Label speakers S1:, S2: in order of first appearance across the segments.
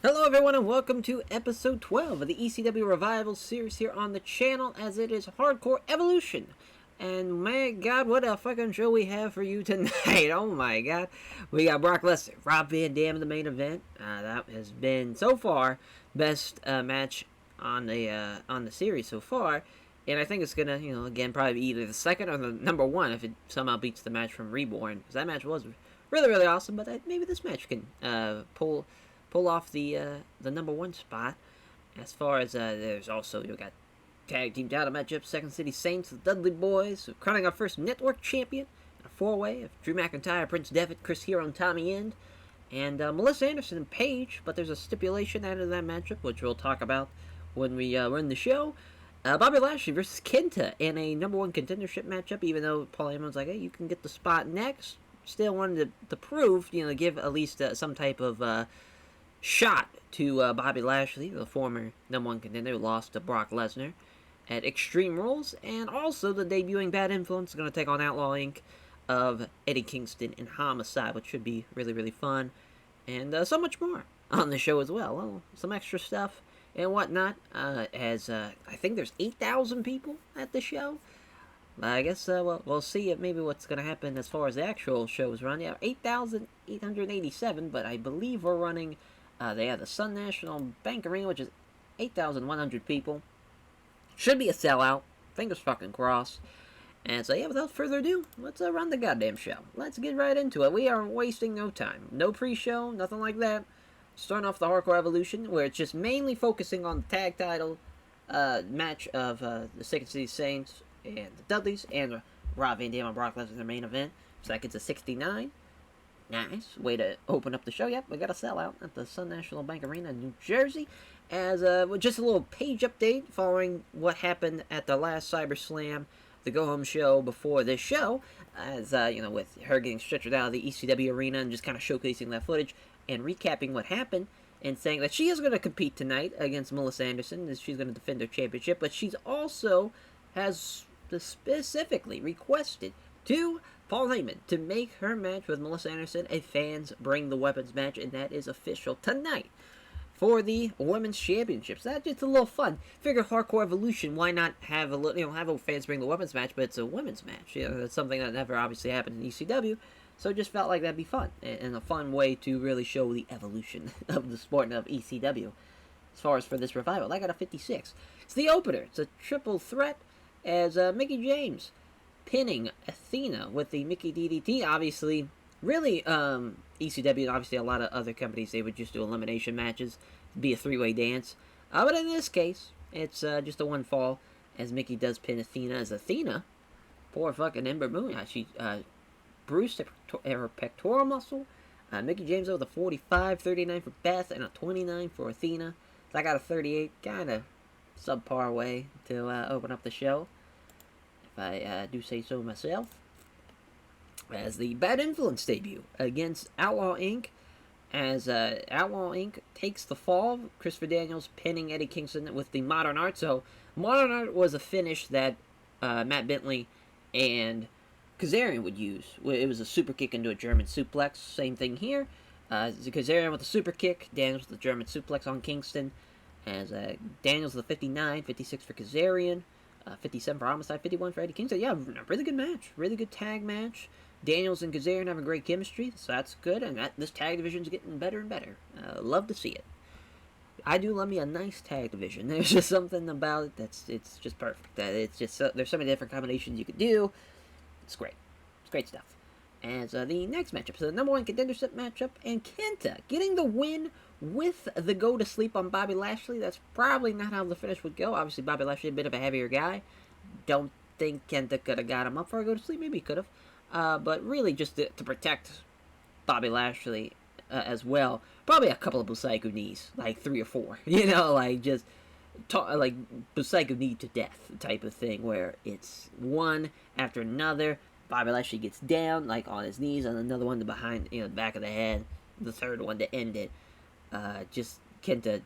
S1: Hello everyone and welcome to episode 12 of the ECW Revival series here on the channel, as it is Hardcore Evolution. And my god, what a fucking show we have for you tonight. Oh my god. We got Brock Lesnar, Rob Van Dam in the main event. That has been so far best match on the series so far. And I think it's gonna, again, probably be either the second or the number one if it somehow beats the match from Reborn. Because that match was really, really awesome, but maybe this match can pull off the number one spot. As far as there's also, you got tag team title matchup, Second City Saints, the Dudley Boys, crowning our first network champion, a four-way of Drew McIntyre, Prince Devitt, Chris Hero, and Tommy End, and Melissa Anderson and Paige. But there's a stipulation added to that matchup, which we'll talk about when we run the show. Bobby Lashley versus Kenta in a number one contendership matchup, even though Paul Heyman's like, hey, you can get the spot next. Still wanted to prove, give at least some type of shot to Bobby Lashley, the former number one contender who lost to Brock Lesnar at Extreme Rules, and also the debuting Bad Influence is going to take on Outlaw Inc. of Eddie Kingston and Homicide, which should be really, really fun, and so much more on the show as well. Well, some extra stuff and whatnot, as I think there's 8,000 people at the show. I guess we'll see maybe what's going to happen as far as the actual shows run. Yeah, 8,887, but I believe we're running, they have the Sun National Bank Arena, which is 8,100 people. Should be a sellout. Fingers fucking crossed. And so, yeah, without further ado, let's run the goddamn show. Let's get right into it. We are wasting no time. No pre-show, nothing like that. Starting off the Hardcore Evolution, where it's just mainly focusing on the tag title match of the Second City Saints and the Dudleys, and Rob Van Dam and Brock Lesnar in their main event. So that gets a 69. Nice way to open up the show. Yep, we got a sellout at the Sun National Bank Arena in New Jersey. As just a little page update following what happened at the last CyberSlam, the go-home show before this show, as with her getting stretchered out of the ECW arena and just kind of showcasing that footage and recapping what happened and saying that she is going to compete tonight against Melissa Anderson, as she's going to defend her championship, but she's also has specifically requested to Paul Heyman to make her match with Melissa Anderson a Fans Bring the Weapons match, and that is official tonight for the Women's Championships. That's just a little fun. Figure Hardcore Evolution, why not have a Fans Bring the Weapons match, but it's a women's match. That's something that never obviously happened in ECW, so it just felt like that'd be fun, and a fun way to really show the evolution of the sport of ECW. As far as for this revival, I got a 56. It's the opener. It's a triple threat, as Mickie James pinning Athena with the Mickey DDT. Obviously, really, ECW and obviously a lot of other companies, they would just do elimination matches, be a three-way dance. But in this case, it's just a one fall, as Mickey does pin Athena. As Athena, poor fucking Ember Moon, she bruised her pectoral muscle. Mickie James with a 45, 39 for Beth, and a 29 for Athena. So I got a 38, kind of subpar way to open up the show, if I do say so myself. As the Bad Influence debut against Outlaw Inc. As Outlaw Inc. takes the fall, Christopher Daniels pinning Eddie Kingston with the Modern Art. So Modern Art was a finish that Matt Bentley and Kazarian would use. It was a super kick into a German suplex. Same thing here. Kazarian with a super kick, Daniels with the German suplex on Kingston. As Daniels with a 59, 56 for Kazarian, 57 for Homicide, 51 for Eddie Kingston. Yeah, really good match. Really good tag match. Daniels and Kazarian having great chemistry, so that's good, and this tag division's getting better and better. Love to see it. I do love me a nice tag division. There's just something about it it's just perfect. It's just there's so many different combinations you could do. It's great. It's great stuff. As the next matchup, so the number one contendership matchup, and Kenta getting the win with the go to sleep on Bobby Lashley. That's probably not how the finish would go. Obviously, Bobby Lashley a bit of a heavier guy. Don't think Kenta could have got him up for a go to sleep. Maybe he could have. But really just to protect Bobby Lashley as well. Probably a couple of Busaiku knees, like 3 or 4. Like just like Busaiku knee to death type of thing, where it's one after another. Bobby Lashley gets down, like on his knees, and another one to behind, the back of the head. The third one to end it. Just Kenta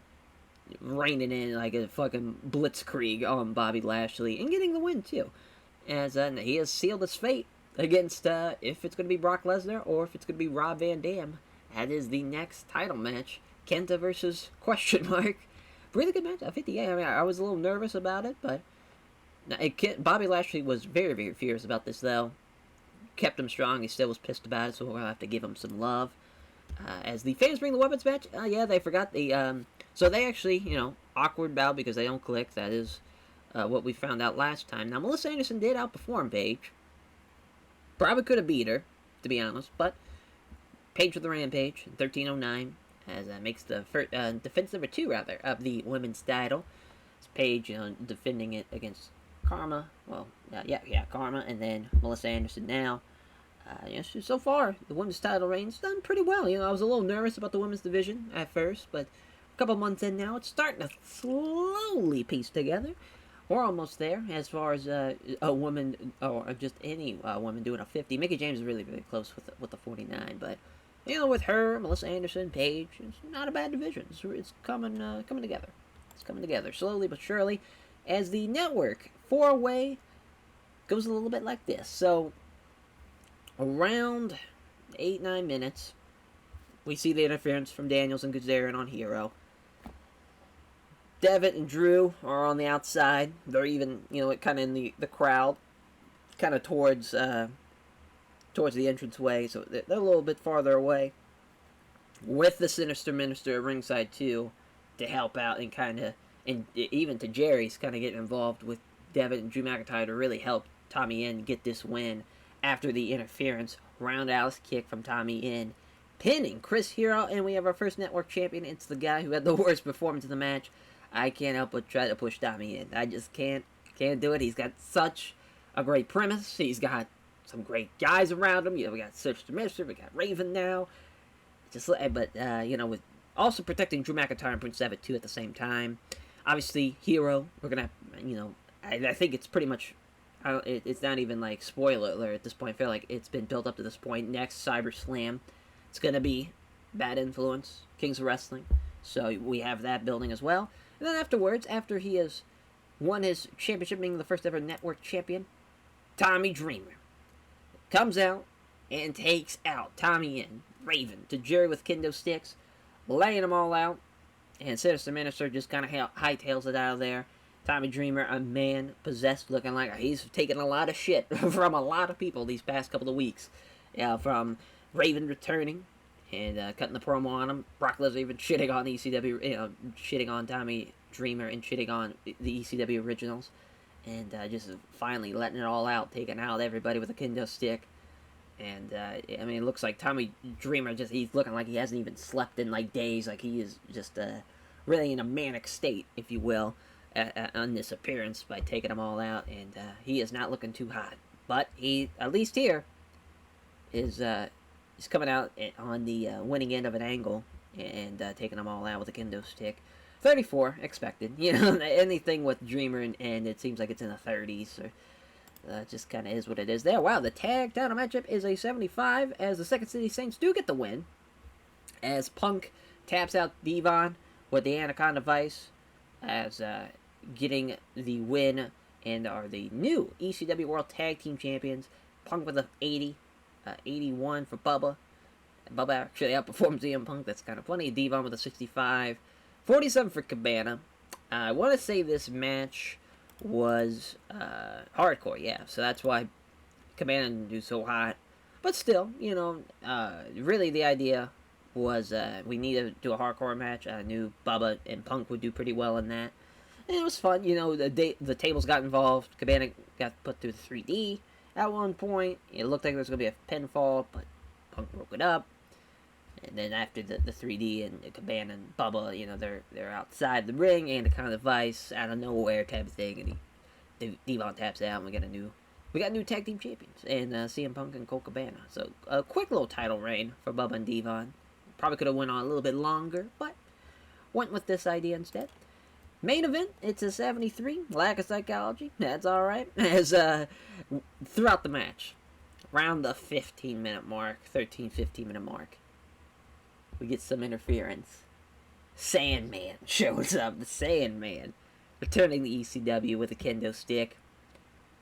S1: raining in like a fucking blitzkrieg on Bobby Lashley and getting the win too. As he has sealed his fate against if it's going to be Brock Lesnar or if it's going to be Rob Van Dam. That is the next title match. Kenta versus question mark. Really good match. 58. I mean, I was a little nervous about it, but Bobby Lashley was very, very fierce about this, though. Kept him strong. He still was pissed about it, so we're going to have to give him some love. As the fans bring the weapons match, yeah, they forgot the... so they actually, awkward bow because they don't click. That is what we found out last time. Now, Melissa Anderson did outperform Paige. Probably could have beat her, to be honest, but Paige with the Rampage, 1309, as makes the first, defense number 2, rather, of the women's title. It's Paige, defending it against Karma. Well, Karma, and then Melissa Anderson now. So far, the women's title reign's done pretty well. I was a little nervous about the women's division at first, but a couple months in now, it's starting to slowly piece together. We're almost there as far as a woman, or just any woman doing a 50. Mickey James is really, really close with the 49, but with her, Melissa Anderson, Paige, it's not a bad division. It's coming together. It's coming together slowly but surely, as the network 4-way goes a little bit like this. So around 8-9 minutes, we see the interference from Daniels and Kazarian on Hero. Devitt and Drew are on the outside. They're even, kind of in the crowd, kind of towards the entranceway, so they're a little bit farther away. With the Sinister Minister at ringside, too, to help out and even to Jerry's kind of getting involved with Devitt and Drew McIntyre to really help Tommy Inn get this win after the interference. Roundhouse kick from Tommy Inn, pinning Chris Hero, and we have our first network champion. It's the guy who had the worst performance in the match. I can't help but try to push Tommy in. I just can't do it. He's got such a great premise. He's got some great guys around him. We got Sinister Minister, we got Raven now. With also protecting Drew McIntyre and Prince Devitt too at the same time. Obviously, Hero. We're gonna, I think it's pretty much. It's not even like spoiler alert at this point. I feel like it's been built up to this point. Next, Cyber Slam. It's gonna be Bad Influence, Kings of Wrestling. So we have that building as well. And then afterwards, after he has won his championship, being the first ever network champion, Tommy Dreamer comes out and takes out Tommy Inn, Raven, to Jerry with kendo sticks, laying them all out. And Sinister Minister just kind of hightails it out of there. Tommy Dreamer, a man possessed, looking like he's taken a lot of shit from a lot of people these past couple of weeks. From Raven returning and cutting the promo on him. Brock Lesnar even shitting on ECW, shitting on Tommy Dreamer and shitting on the ECW originals. And just finally letting it all out, taking out everybody with a kendo stick. And, it looks like Tommy Dreamer, he's looking like he hasn't even slept in, days. Like, he is just really in a manic state, if you will, on this appearance by taking them all out. And he is not looking too hot. But he, at least here, is coming out on the winning end of an angle and taking them all out with a kendo stick. 34, expected. Anything with Dreamer, and it seems like it's in the 30s. Or, just kind of is what it is there. Wow, the tag title matchup is a 75, as the Second City Saints do get the win. As Punk taps out Devon with the Anaconda Vice, as getting the win, and are the new ECW World Tag Team Champions. Punk with a 80. 81 for Bubba. Bubba actually outperforms CM Punk. That's kind of funny. Devon with a 65. 47 for Cabana. I want to say this match was hardcore, yeah. So that's why Cabana didn't do so hot. But still, really the idea was we needed to do a hardcore match. I knew Bubba and Punk would do pretty well in that. And it was fun. The tables got involved. Cabana got put through the 3D. At one point, it looked like there was going to be a pinfall, but Punk broke it up. And then after the 3D and Cabana and Bubba, they're outside the ring, and the kind of Vice out of nowhere type of thing, and Devon taps out, and we got new tag team champions, and CM Punk and Colt Cabana. So a quick little title reign for Bubba and Devon. Probably could have went on a little bit longer, but went with this idea instead. Main event, it's a 73. Lack of psychology, that's alright. As throughout the match, around the 15-minute mark, 15-minute mark, we get some interference. Sandman shows up, the Sandman, returning the ECW with a kendo stick.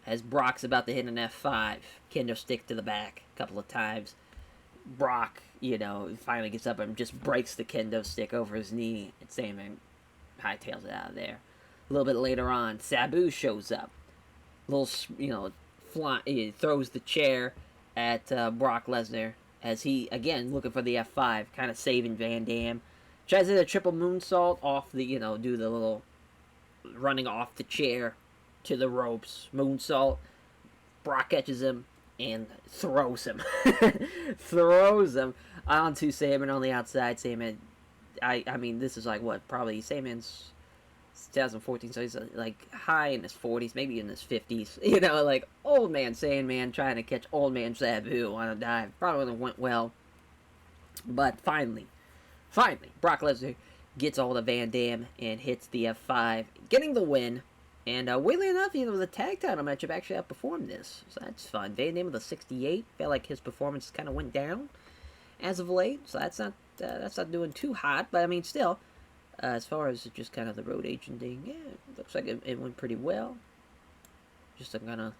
S1: As Brock's about to hit an F5, kendo stick to the back a couple of times. Brock finally gets up and just breaks the kendo stick over his knee, and Sandman hightails it out of there. A little bit later on, Sabu shows up. He throws the chair at Brock Lesnar as he, again, looking for the F5, kind of saving Van Damme. Tries to hit a triple moonsault off the, do the little running off the chair to the ropes moonsault. Brock catches him and throws him. Throws him onto Sandman on the outside. Sandman, I mean, this is like what? Probably Sandman's 2014, so he's like high in his 40s, maybe in his 50s. Like old man Sandman trying to catch old man Sabu on a dive. Probably wouldn't have went well. But finally, Brock Lesnar gets all the Van Damme and hits the F5, getting the win. And weirdly enough, the tag title matchup actually outperformed this, so that's fun. Van Damme with a 68. Felt like his performance kind of went down as of late, so that's not doing too hot. But I mean, still, as far as just kind of the road agent thing, yeah, it looks like it went pretty well. Just some kind of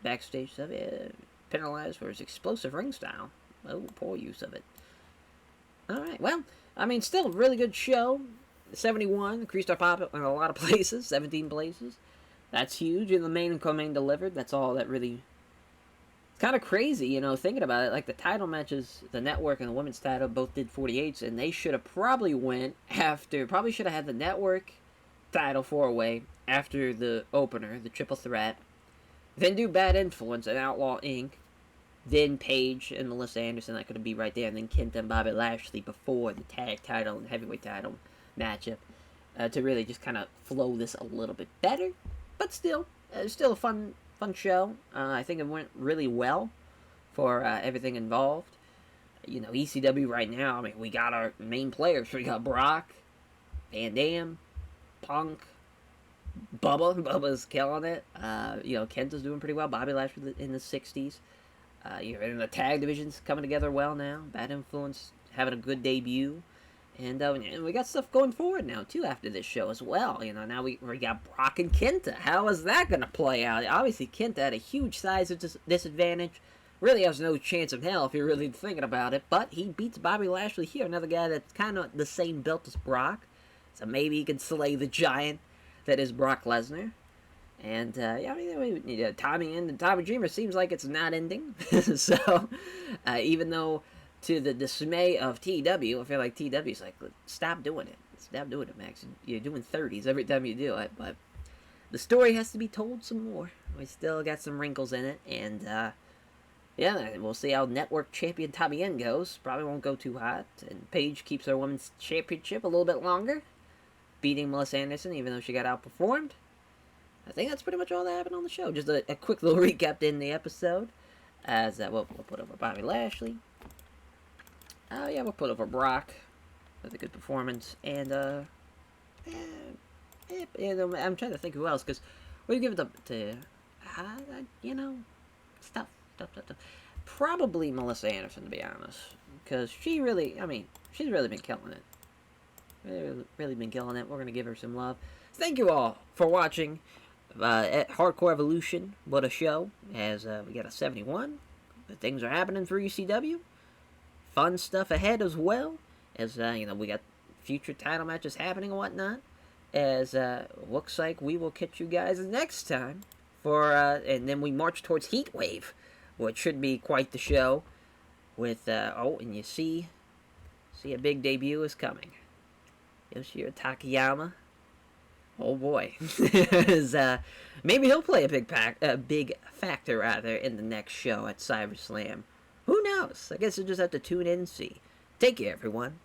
S1: backstage stuff. Yeah, penalized for his explosive ring style. Oh, poor use of it. All right, well, I mean, still a really good show. 71 increased our pop in a lot of places, 17 places. That's huge. And the main and co-main delivered. That's all that really... It's kind of crazy, thinking about it. Like, the title matches, the network and the women's title both did 48s, and they should have probably went after... Probably should have had the network title 4-way after the opener, the triple threat. Then do Bad Influence and Outlaw Inc. Then Paige and Melissa Anderson, that could be right there. And then Kenta and Bobby Lashley before the tag title and heavyweight title matchup. To really just kind of flow this a little bit better. But still a fun show. I think it went really well for everything involved. ECW right now, I mean, we got our main players. We got Brock, Van Damme, Punk, Bubba. Bubba's killing it. Kenta's doing pretty well. Bobby Lashley in the 60s. In the tag division's coming together well now. Bad Influence having a good debut. And we got stuff going forward now, too, after this show as well. Now we got Brock and Kenta. How is that going to play out? Obviously, Kenta had a huge size disadvantage. Really has no chance of hell if you're really thinking about it. But he beats Bobby Lashley here, another guy that's kind of the same build as Brock. So maybe he can slay the giant that is Brock Lesnar. And, Tommy and the Tommy Dreamer seems like it's not ending. So, even though... to the dismay of TEW, I feel like TEW's like, stop doing it. Stop doing it, Max. You're doing 30s every time you do it. But the story has to be told some more. We still got some wrinkles in it. And, we'll see how Network Champion Tommy N goes. Probably won't go too hot. And Paige keeps her Women's Championship a little bit longer. Beating Melissa Anderson, even though she got outperformed. I think that's pretty much all that happened on the show. Just a quick little recap in the episode. As we'll put over Bobby Lashley. We'll put over Brock. That's a good performance. And, I'm trying to think who else, because we give it to stuff. Probably Melissa Anderson, to be honest. Because she's really been killing it. Really been killing it. We're going to give her some love. Thank you all for watching at Hardcore Evolution. What a show. As we got a 71. But things are happening for ECW. Fun stuff ahead as well, as we got future title matches happening and whatnot. As looks like we will catch you guys next time for and then we march towards Heat Wave, which should be quite the show. With and you see a big debut is coming. Yoshiro Takayama. Oh boy, maybe he'll play a big factor rather in the next show at CyberSlam. Who knows? I guess you'll just have to tune in and see. Take care, everyone.